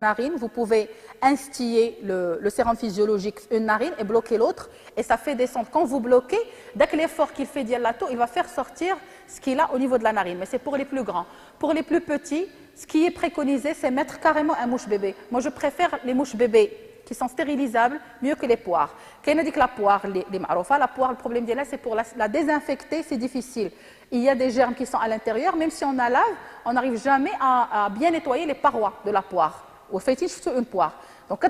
narine, vous pouvez instiller le sérum physiologique une narine et bloquer l'autre, et ça fait descendre. Quand vous bloquez, dès que l'effort qu'il fait dialato, il va faire sortir ce qu'il a au niveau de la narine, mais c'est pour les plus grands. Pour les plus petits, ce qui est préconisé, c'est mettre carrément un mouche bébé. Moi, je préfère les mouches bébés qui sont stérilisables mieux que les poires. Quand on dit que la poire, la poire, le problème d'elle, c'est pour la désinfecter, c'est difficile. Il y a des germes qui sont à l'intérieur, même si on la lave, on n'arrive jamais à bien nettoyer les parois de la poire. Ou fait-il sur une poire. Donc,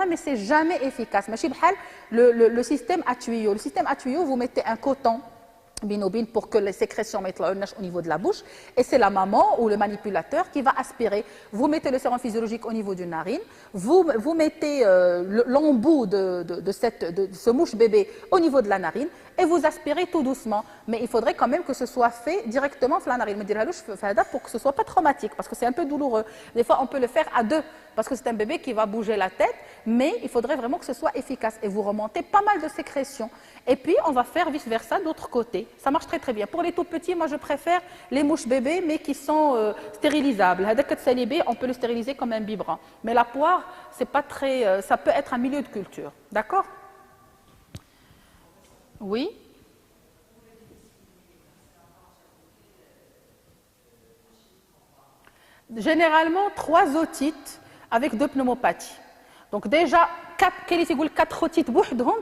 mais c'est jamais efficace. Le système à tuyau. Le système à tuyau, vous mettez un coton binobine pour que les sécrétions mettent au niveau de la bouche, et c'est la maman ou le manipulateur qui va aspirer. Vous mettez le sérum physiologique au niveau d'une narine, vous mettez l'embout de ce mouche bébé au niveau de la narine et vous aspirez tout doucement. Mais il faudrait quand même que ce soit fait directement sur la narine. Pour que ce ne soit pas traumatique, parce que c'est un peu douloureux. Des fois, on peut le faire à deux, parce que c'est un bébé qui va bouger la tête, mais il faudrait vraiment que ce soit efficace. Et vous remontez pas mal de sécrétions. Et puis, on va faire vice-versa de l'autre côté. Ça marche très très bien. Pour les tout petits, moi je préfère les mouches bébés, mais qui sont stérilisables. On peut le stériliser comme un biberon. Mais la poire, c'est pas très, ça peut être un milieu de culture. D'accord? Oui? Généralement, 3 otites avec 2 pneumopathies. Donc déjà, 4 otites,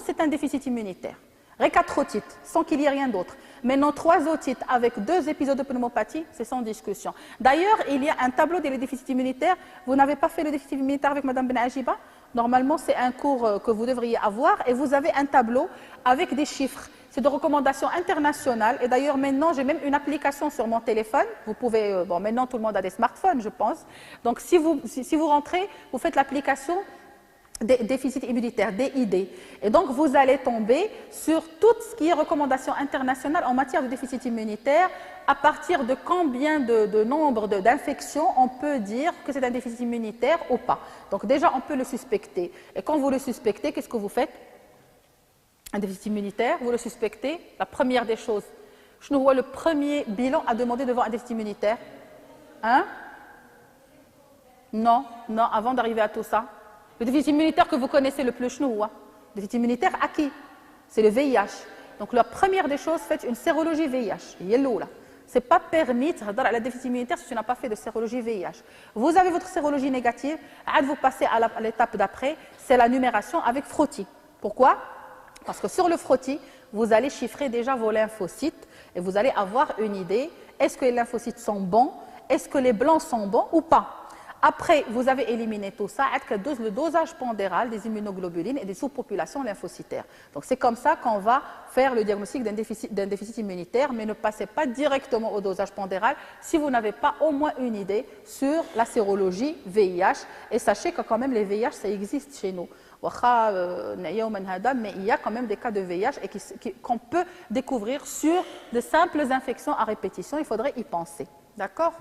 c'est un déficit immunitaire. 4 otites, sans qu'il y ait rien d'autre. Maintenant, 3 otites avec 2 épisodes de pneumopathie, c'est sans discussion. D'ailleurs, il y a un tableau des déficits immunitaires. Vous n'avez pas fait le déficit immunitaire avec Mme Benajiba? Normalement, c'est un cours que vous devriez avoir, et vous avez un tableau avec des chiffres. C'est de recommandations internationales. Et d'ailleurs, maintenant, j'ai même une application sur mon téléphone. Vous pouvez, bon, maintenant, tout le monde a des smartphones, je pense. Donc, si vous rentrez, vous faites l'application déficit immunitaire, DID. Et donc, vous allez tomber sur tout ce qui est recommandations internationales en matière de déficit immunitaire. À partir de combien de nombre d'infections on peut dire que c'est un déficit immunitaire ou pas. Donc, déjà, on peut le suspecter. Et quand vous le suspectez, qu'est-ce que vous faites? Un déficit immunitaire, vous le suspectez. La première des choses, je nous vois le premier bilan à demander devant un déficit immunitaire. Hein? Non, non, avant d'arriver à tout ça. Le déficit immunitaire que vous connaissez le plus, le déficit immunitaire à qui? C'est le VIH. Donc la première des choses, faites une sérologie VIH. Ce n'est pas permis de la déficit immunitaire si tu n'as pas fait de sérologie VIH. Vous avez votre sérologie négative, vous passez à l'étape d'après, c'est la numération avec frottis. Pourquoi? Parce que sur le frottis, vous allez chiffrer déjà vos lymphocytes et vous allez avoir une idée, est-ce que les lymphocytes sont bons, est-ce que les blancs sont bons ou pas. Après, vous avez éliminé tout ça, le dosage pondéral des immunoglobulines et des sous-populations lymphocytaires. Donc, c'est comme ça qu'on va faire le diagnostic d'un déficit immunitaire, mais ne passez pas directement au dosage pondéral si vous n'avez pas au moins une idée sur la sérologie VIH. Et sachez que quand même, les VIH, ça existe chez nous. Mais il y a quand même des cas de VIH qu'on peut découvrir sur de simples infections à répétition. Il faudrait y penser. D'accord ?